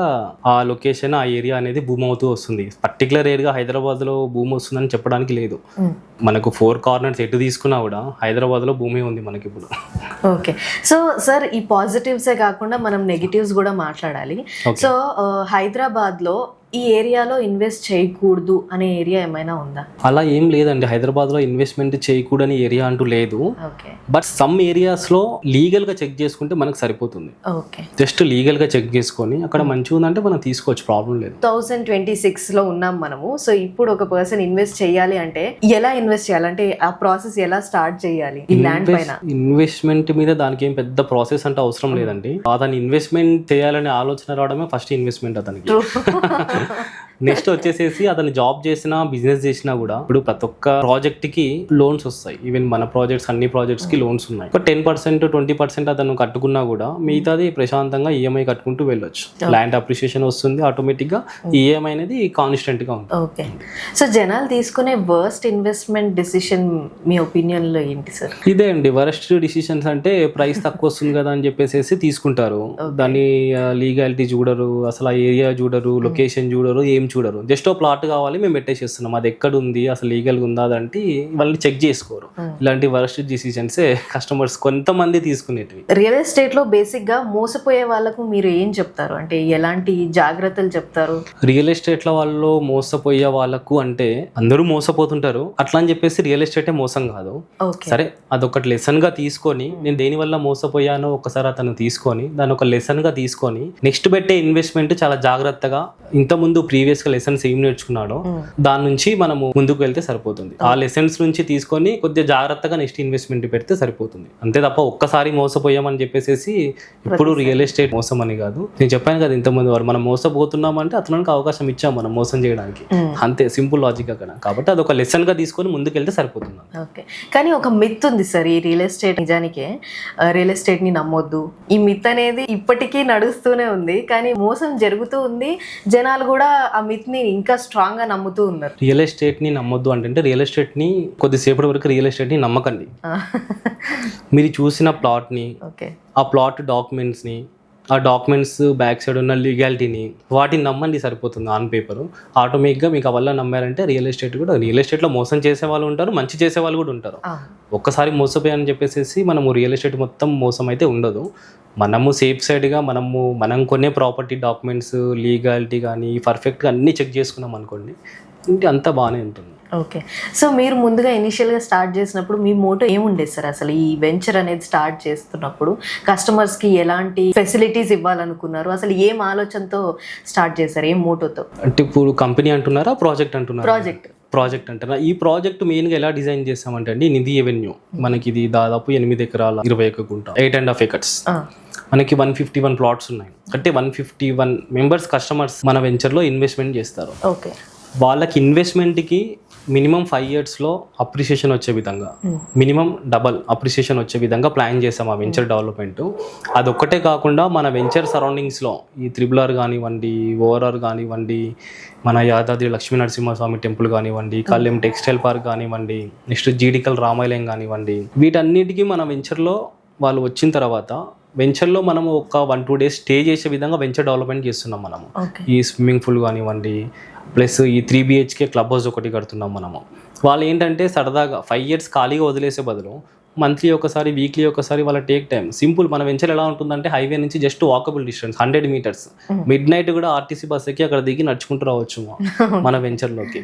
ఆ లొకేషన్, ఆ ఏరియా అనేది బూమ్ అవుతూ వస్తుంది. పర్టికులర్ ఏరియా హైదరాబాద్లో బూమ్ వస్తుందని చెప్పడానికి లేదు. మనకు 4 corners ఎటు తీసుకున్నా కూడా హైదరాబాద్లో భూమి ఉంది మనకి ఇప్పుడు. ఓకే. సో సార్, ఈ పాజిటివ్సే కాకుండా మనం నెగిటివ్స్ కూడా మాట్లాడాలి. సో హైదరాబాద్లో ఈ ఏరియాలో ఇన్వెస్ట్ చేయకూడదు అనే ఏరియా ఏమైనా ఉందా? అలా ఏం లేదండి, హైదరాబాద్లో ఇన్వెస్ట్మెంట్ చేయకూడని ఏరియా అంటూ లేదు. బట్ సమ్ ఏరియాస్లో లీగల్గా చెక్ చేసుకుంటే మనకు సరిపోతుంది. ఓకే. జస్ట్ లీగల్గా చెక్ చేసుకొని అక్కడ మంచిగా ఉందంటే మనం తీసుకోవచ్చు, ప్రాబ్లం లేదు. 2026లో ఉన్నాం మనము. సో ఇప్పుడు ఒక పర్సన్ ఇన్వెస్ట్ చేయాలి అంటే ఎలా ఇన్వెస్ట్ చేయాలంటే ఆ ప్రాసెస్ ఎలా స్టార్ట్ చేయాలి ఈ ల్యాండ్ పైన? ఇన్వెస్ట్మెంట్ మీద దానికి ఏం పెద్ద ప్రాసెస్ అంటే అవసరం లేదండి. అతను ఇన్వెస్ట్మెంట్ చేయాలనే ఆలోచన రావడమే ఫస్ట్ ఇన్వెస్ట్మెంట్ అతనికి. నెక్స్ట్ వచ్చేసేసి అతను జాబ్ చేసినా, బిజినెస్ చేసినా కూడా ఇప్పుడు ప్రతి ఒక్క ప్రాజెక్ట్ కి లోన్స్ వస్తాయి. ఈవెన్ మన ప్రాజెక్ట్స్, అన్ని ప్రాజెక్ట్స్ కి లోన్స్ ఉన్నాయి. ఒక 10% 20% అతను కట్టుకున్నా కూడా మిగతాది ప్రశాంతంగా ఈఎంఐ కట్టుకుంటూ వెళ్ళొచ్చు. ల్యాండ్ అప్రిషియేషన్ వస్తుంది, ఆటోమేటిక్ గా ఈఎంఐ అనేది కాన్స్టెంట్ గా ఉంటుంది. ఓకే. సో జనాలు తీసుకునే వర్స్ట్ ఇన్వెస్ట్మెంట్ డిసిషన్ మీ ఒపీనియన్ లో ఏంటి సార్? ఇదే అండి, వరస్ట్ డిసిషన్స్ అంటే ప్రైస్ తక్కువ వస్తుంది కదా అని చెప్పేసి తీసుకుంటారు. దాన్ని లీగాలిటీ చూడరు, అసలు ఆ ఏరియా చూడరు, లొకేషన్ చూడరు, ఏం చూడరు. జస్ట్ ఓ ప్లాట్ కావాలి, మేము పెట్టేసేస్తున్నాం, అది ఎక్కడ ఉంది, అసలు లీగల్గా ఉందా అదంటే వాళ్ళని చెక్ చేసుకోరు. ఇలాంటి వరస్ట్ డిసిషన్సే కస్టమర్స్ కొంతమంది తీసుకునేటివి. రియల్ ఎస్టేట్ లో బేసిక్ గా మోసపోయే వాళ్ళకు మీరు ఏం చెప్తారు, అంటే ఎలాంటి జాగ్రత్తలు చెప్తారు? రియల్ ఎస్టేట్ లో వాళ్ళు మోసపోయే వాళ్ళకు అంటే అందరూ మోసపోతుంటారు, అట్లా అని చెప్పేసి రియల్ ఎస్టేటే మోసం కాదు. సరే, అదొకటి లెసన్ గా తీసుకొని, నేను దేని వల్ల మోసపోయానో ఒకసారి అతను తీసుకొని దాని ఒక లెసన్ గా తీసుకొని నెక్స్ట్ పెట్టే ఇన్వెస్ట్మెంట్ చాలా జాగ్రత్తగా, ఇంత ముందు ప్రీవియస్ గా లెసన్స్ ఏం నేర్చుకున్నాడో దాని నుంచి మనము ముందుకు వెళ్తే సరిపోతుంది. ఆ లెసన్స్ నుంచి తీసుకొని కొద్దిగా జాగ్రత్తగా నెక్స్ట్ ఇన్వెస్ట్మెంట్ పెడితే సరిపోతుంది. అంతే తప్ప ఒక్కసారి మోసపోయామని చెప్పేసి ఇప్పుడు రియల్ ఎస్టేట్ మోసం అని కాదు. నేను చెప్పాను కదా ఇంతకుముందు, మనం మోసపోతున్నామంటే అతనికి అవకాశం ఇచ్చాం మనం మోసం చేయడానికి, అంతే సింపుల్ లాజిక్ అక్కడ. కాబట్టి అది ఒక లెసన్ గా తీసుకొని ముందుకు వెళ్తే సరిపోతుంది. ఓకే. కానీ ఒక మిత్ ఉంది సార్ ఈ రియల్ ఎస్టేట్, నిజానికే రియల్ ఎస్టేట్ ని నమ్మొద్దు, ఈ మిత్ అనేది ఇప్పటికీ నడుస్తూనే ఉంది. కానీ మోసం జరుగుతూ ఉంది, జనాలు కూడా ఆ మిత్ని ఇంకా స్ట్రాంగ్ గా నమ్ముతూ ఉన్నారు. రియల్ ఎస్టేట్ని నమ్మొద్దు అంటే రియల్ ఎస్టేట్ని కొద్దిసేపటి వరకు రియల్ ఎస్టేట్ని నమ్మకండి. మీరు చూసిన ప్లాట్ని, ఓకే, ఆ ప్లాట్ డాక్యుమెంట్స్ని, ఆ డాక్యుమెంట్స్ బ్యాక్ సైడ్ ఉన్న లీగాలిటీని, వాటిని నమ్మండి సరిపోతుంది. ఆన్ పేపర్ ఆటోమేటిక్గా మీకు ఆ వల్ల నమ్మారంటే రియల్ ఎస్టేట్లో మోసం చేసే వాళ్ళు ఉంటారు, మంచి చేసే వాళ్ళు కూడా ఉంటారు. ఒక్కసారి మోసపోయాలని చెప్పేసి మనము రియల్ ఎస్టేట్ మొత్తం మోసం అయితే ఉండదు. మనము సేఫ్ సైడ్గా మనం కొనే ప్రాపర్టీ డాక్యుమెంట్స్, లీగాలిటీ కానీ పర్ఫెక్ట్గా అన్నీ చెక్ చేసుకున్నాం అనుకోండి, ఇంటి అంతా బాగానే ఉంటుంది. ఓకే, సో మీరు ముందుగా ఇనిషియల్గా స్టార్ట్ చేసినప్పుడు మీ మోటో ఏముండేది సార్? అసలు ఈ వెంచర్ అనేది స్టార్ట్ చేస్తున్నప్పుడు కస్టమర్స్కి ఎలాంటి ఫెసిలిటీస్ ఇవ్వాలనుకున్నారు? అసలు ఏం ఆలోచనతో స్టార్ట్ చేశారు, ఏం మోటోతో? అంటే ఇప్పుడు కంపెనీ అంటున్నారా, ప్రాజెక్ట్ అంటున్నారా? ప్రాజెక్ట్ అంటారా? ఈ ప్రాజెక్ట్ మెయిన్గా ఎలా డిజైన్ చేస్తామంటే అండి, నిధి ఎవెన్యూ మనకి ఇది దాదాపు 8 ఎకరాల 21 గుంట 8.5 acres. మనకి 151 ప్లాట్స్ ఉన్నాయి. అంటే 151 మెంబర్స్ కస్టమర్స్ మన వెంచర్లో ఇన్వెస్ట్మెంట్ చేస్తారు. ఓకే, వాళ్ళకి ఇన్వెస్ట్మెంట్కి మినిమం 5 yearsలో అప్రిషియేషన్ వచ్చే విధంగా, మినిమం డబల్ అప్రిషియేషన్ వచ్చే విధంగా ప్లాన్ చేసాం ఆ వెంచర్ డెవలప్మెంట్. అదొక్కటే కాకుండా మన వెంచర్ సరౌండింగ్స్లో ఈ త్రిబులర్ కానివ్వండి, ఓఆర్ఆర్ కానివ్వండి, మన యాదాద్రి లక్ష్మీ నరసింహస్వామి టెంపుల్ కానివ్వండి, కళ్యాణ్ టెక్స్టైల్ పార్క్ కానివ్వండి, నెక్స్ట్ జీడికల్ రామాలయం కానివ్వండి, వీటన్నిటికీ మన వెంచర్లో వాళ్ళు వచ్చిన తర్వాత వెంచర్లో మనము ఒక 1-2 days స్టే చేసే విధంగా వెంచర్ డెవలప్మెంట్ చేస్తున్నాం మనము. ఈ స్విమ్మింగ్ పూల్ కానివ్వండి, ప్లస్ ఈ 3 BHK క్లబ్ హౌస్ ఒకటి కడుతున్నాం మనము. వాళ్ళు ఏంటంటే సరదాగా 5 years ఖాళీగా వదిలేసే బదులు మంత్లీ ఒకసారి, వీక్లీ ఒకసారి వాళ్ళ టేక్ టైం సింపుల్. మన వెంచర్ ఎలా ఉంటుందంటే హైవే నుంచి just walkable distance 100 meters. Mid night కూడా ఆర్టీసీ బస్ ఎక్కి అక్కడ దిగి నడుచుకుంటూ రావచ్చు మన వెంచర్లోకి.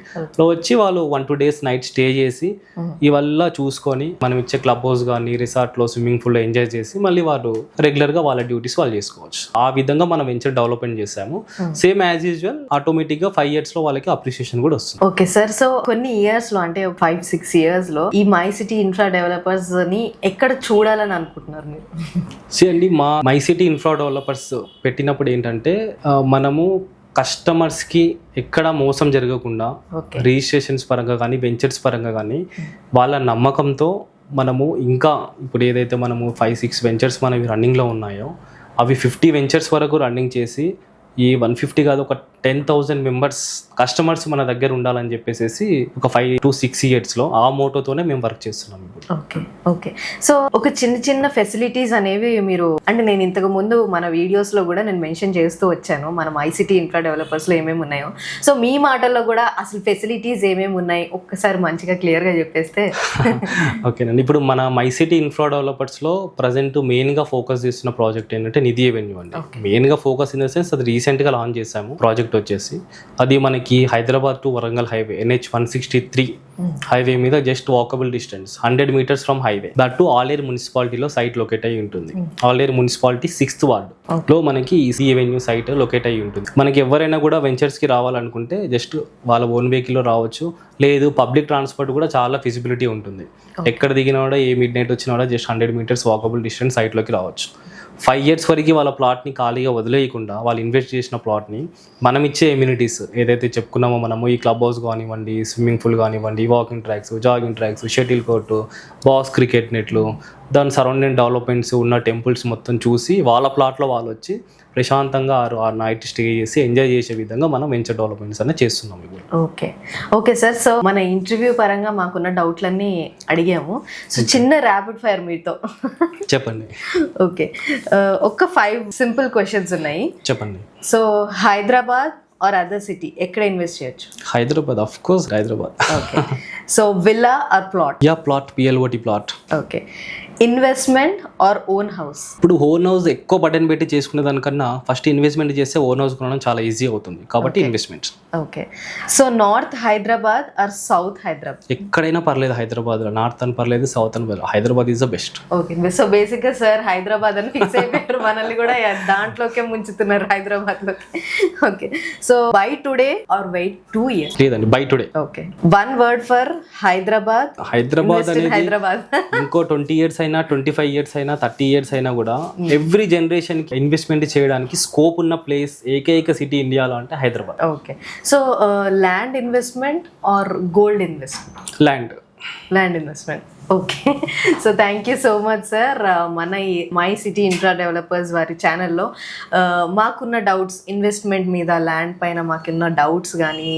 వచ్చి వాళ్ళు 1-2 days నైట్ స్టే చేసి ఇవల్ల చూసుకొని మనం ఇచ్చే క్లబ్ హౌస్ కానీ, రిసార్ట్లో స్విమ్మింగ్ పూల్లో ఎంజాయ్ చేసి మళ్ళీ వాళ్ళు రెగ్యులర్గా వాళ్ళ డ్యూటీస్ వాళ్ళు చేసుకోవచ్చు. ఆ విధంగా మనం వెంచర్ డెవలప్మెంట్ చేసాము. సేమ్ యాజ్ యూజువల్ ఆటోమేటిక్గా 5 yearsలో వాళ్ళకి అప్రిషియేషన్ కూడా వస్తుంది. ఓకే సార్, సో కొన్ని ఇయర్స్లో అంటే 5-6 yearsలో ఈ మై సిటీ ఇన్ఫ్రా డెవలపర్స్ ని ఎక్కడ చూడాలని అనుకుంటున్నారు మీరు? అండి, మా మై సిటీ ఇన్ఫ్రా డెవలపర్స్ పెట్టినప్పుడు ఏంటంటే మనము కస్టమర్స్కి ఎక్కడ మోసం జరగకుండా రిజిస్ట్రేషన్స్ పరంగా కానీ, వెంచర్స్ పరంగా కానీ వాళ్ళ నమ్మకంతో మనము ఇంకా ఇప్పుడు ఏదైతే మనము 5-6 వెంచర్స్ మనవి రన్నింగ్లో ఉన్నాయో అవి 50 వెంచర్స్ వరకు రన్నింగ్ చేసి ఈ 150 కాదు ఒక 10,000 మెంబర్స్ కస్టమర్స్ మన దగ్గర ఉండాలని చెప్పేసి ఒక 5-6 yearsలో ఆ మోటోతోనే మేము వర్క్ చేస్తున్నాం ఇప్పుడు. ఓకే ఓకే, సో ఒక చిన్న ఫెసిలిటీస్ అనేవి మీరు, అంటే నేను ఇంతకు ముందు మన వీడియోస్లో కూడా నేను మెన్షన్ చేస్తూ వచ్చాను మన ఐసిటీ ఇన్ఫ్రా డెవలపర్స్లో ఏమేమి ఉన్నాయో. సో మీ మాటల్లో కూడా అసలు ఫెసిలిటీస్ ఏమేమి ఉన్నాయి ఒక్కసారి మంచిగా క్లియర్గా చెప్పేస్తే. ఓకేనండి, ఇప్పుడు మన మై సిటీ ఇన్ఫ్రా డెవలపర్స్లో ప్రజెంట్ మెయిన్గా ఫోకస్ చేస్తున్న ప్రాజెక్ట్ ఏంటంటే నిధి ఎవెన్యూ అండి. మెయిన్గా ఫోకస్ ఇన్ ద సెన్స్ అది రీసెంట్గా లాంచ్ చేసాము ప్రాజెక్ట్ వచ్చేసి. అది మనకి Hyderabad to Warangal highway NH-163 highway మీద just walkable distance 100 meters from highway. That to Aler మున్సిపాలిటీలో సైట్ లొకేట్ అయ్యి ఉంటుంది. ఆలేరు మున్సిపాలిటీ 6th ward లో మనకి ఈ ఎవెన్యూ సైట్ లొకేట్ అయ్యి ఉంటుంది. మనకి ఎవరైనా కూడా వెంచర్స్కి రావాలనుకుంటే జస్ట్ వాళ్ళ ఓన్ వెహికల్లో రావచ్చు, లేదు పబ్లిక్ ట్రాన్స్పోర్ట్ కూడా చాలా ఫిజిబిలిటీ ఉంటుంది. ఎక్కడ దిగినా కూడా ఏ మిడ్ నైట్ వచ్చినా కూడా జస్ట్ 100 meters వాకబుల్ డిస్టెన్స్ సైట్లోకి రావచ్చు. 5 years వరకు వాళ్ళ ప్లాట్ని ఖాళీగా వదిలేయకుండా వాళ్ళు ఇన్వెస్ట్ చేసిన ప్లాట్ని మనం ఇచ్చే ఎమ్యూనిటీస్ ఏదైతే చెప్పుకున్నామో మనము, ఈ క్లబ్ హౌస్ కానివ్వండి, స్విమ్మింగ్ పూల్ కానివ్వండి, walking tracks, jogging tracks, shuttle court, box cricket నెట్లు, దాని సరౌండింగ్ డెవలప్మెంట్స్ ఉన్న టెంపుల్స్ మొత్తం చూసి వాళ్ళ ప్లాట్లో వాళ్ళు వచ్చి ప్రశాంతంగా ఆ నైట్ స్టే చేసి ఎంజాయ్ చేసే విధంగా మనం వెంచర్ డెవలప్మెంట్స్ అనేది చేస్తున్నాం ఇప్పుడు. ఓకే సార్, సో మన ఇంటర్వ్యూ పరంగా మాకున్న డౌట్లన్నీ అడిగాము. సో చిన్న ర్యాపిడ్ ఫైర్ మీతో చెప్పండి. ఓకే, ఒక 5 simple questions ఉన్నాయి, చెప్పండి. So Hyderabad or other city ఎక్కడ ఇన్వెస్ట్ చేయొచ్చు? Hyderabad, of course Hyderabad. Okay, so villa or plot? Ya plot, PLOT plot. Okay, investment or own house? ఇప్పుడు ఓన్ హౌస్ ఎక్కువ బటన్ పెట్టి చేసుకునే దానికన్నా ఫస్ట్ ఇన్వెస్ట్మెంట్ చేస్తే ఓన్ హౌస్ కొనడం చాలా ఈజీ అవుతుంది కాబట్టి investment. Okay, so north Hyderabad or south Hyderabad? ఎక్కడైనా పర్లేదు హైదరాబాద్లో, నార్త్ అని పర్లేదు, సౌత్ అని పర్లేదు, Hyderabad is the best. Okay, so బేసిక్గా సార్ హైదరాబాద్ అని ఫిక్స్ అయిపోయారు, మనల్ని కూడా దాంట్లోకే ముంచుతున్నారు హైదరాబాద్లోకి. Okay, so buy today or wait 2 years? లేదండి, buy today. Okay, 1 word for Hyderabad. Hyderabad అనేది హైదరాబాద్ ఇంకో 20 years అయినా, 25 years అయినా, 30 years అయినా కూడా ఎవ్రీ జనరేషన్ కి ఇన్వెస్ట్మెంట్ చేయడానికి స్కోప్ ఉన్న ప్లేస్ ఏకైక సిటీ ఇండియాలో అంటే Hyderabad. Okay, so land investment or gold investment? Land land investment. Okay, so thank you so much sir. మన ఈ మై సిటీ ఇన్ఫ్రా డెవలపర్స్ వారి ఛానల్లో మాకున్న డౌట్స్, ఇన్వెస్ట్మెంట్ మీద, ల్యాండ్ పైన మాకున్న డౌట్స్ కానీ,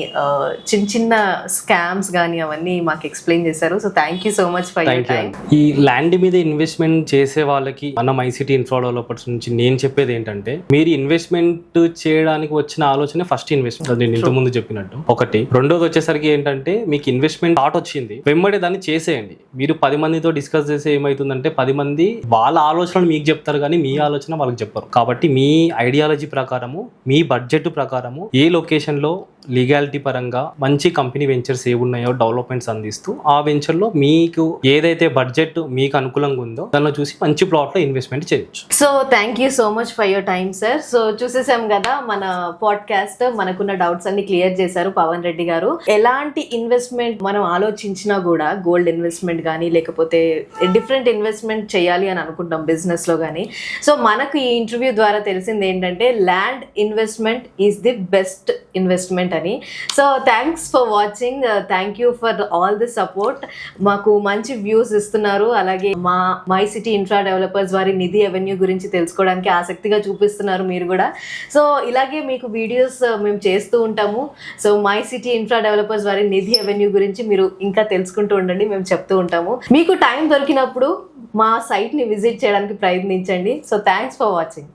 చిన్న చిన్న స్కామ్స్ కానీ అవన్నీ మాకు ఎక్స్ప్లెయిన్ చేశారు. So thank you so much for your time. ఈ ల్యాండ్ మీద ఇన్వెస్ట్మెంట్ చేసే వాళ్ళకి మన మై సిటీ ఇన్ఫ్రా డెవలపర్స్ నుంచి నేను చెప్పేది ఏంటంటే, మీరు ఇన్వెస్ట్మెంట్ చేయడానికి వచ్చిన ఆలోచన ఫస్ట్ ఇన్వెస్ట్మెంట్, నేను ఇంతకుముందు చెప్పినట్టు ఒకటి. రెండోది వచ్చేసరికి ఏంటంటే, మీకు ఇన్వెస్ట్మెంట్ థాట్ వచ్చింది, వెంబడే దాన్ని చేసేయండి. మీరు 10 మందితో డిస్కస్ చేస్తే ఏమవుతుందంటే, 10 మంది వాళ్ళ ఆలోచనలు మీకు చెప్తారు కానీ మీ ఆలోచన వాళ్ళకి చెప్పరు. కాబట్టి మీ ఐడియాలజీ ప్రకారము, మీ బడ్జెట్ ప్రకారము, ఏ లొకేషన్ లో లీగాలిటీ పరంగా మంచి కంపెనీ వెంచర్స్ ఏ ఉన్నాయో డెవలప్మెంట్స్ అందిస్తూ, ఆ వెంచర్ లో మీకు ఏదైతే బడ్జెట్ మీకు అనుకూలంగా ఉందో దానిలో చూసి మంచి ప్లాట్ లో ఇన్వెస్ట్మెంట్ చేయొచ్చు. So thank you so much for your time sir. So చూసేసాం కదా మన పాడ్కాస్ట్, మనకున్న డౌట్స్ అన్ని క్లియర్ చేశారు పవన్ రెడ్డి గారు. ఎలాంటి ఇన్వెస్ట్మెంట్ మనం ఆలోచించినా కూడా, గోల్డ్ ఇన్వెస్ట్మెంట్ కానీ లేకపోతే డిఫరెంట్ ఇన్వెస్ట్మెంట్ చేయాలి అని అనుకుంటాం బిజినెస్ లో కానీ. సో మనకు ఈ ఇంటర్వ్యూ ద్వారా తెలిసింది ఏంటంటే, land investment is the best investment అని. So thanks for watching, thank you for all the support. మాకు మంచి వ్యూస్ ఇస్తున్నారు, అలాగే మా మై సిటీ ఇన్ఫ్రా డెవలపర్స్ వారి నిధి అవెన్యూ గురించి తెలుసుకోవడానికి ఆసక్తిగా చూపిస్తున్నారు మీరు కూడా. సో ఇలాగే మీకు వీడియోస్ మేము చేస్తూ ఉంటాము. So my City Infra Developers వారి నిధి అవెన్యూ గురించి మీరు ఇంకా తెలుసుకుంటూ ఉండండి, మేము చెప్తూ ఉంటాము. మీకు టైం దొరికినప్పుడు మా సైట్ని విజిట్ చేయడానికి ప్రయత్నించండి. So thanks for watching.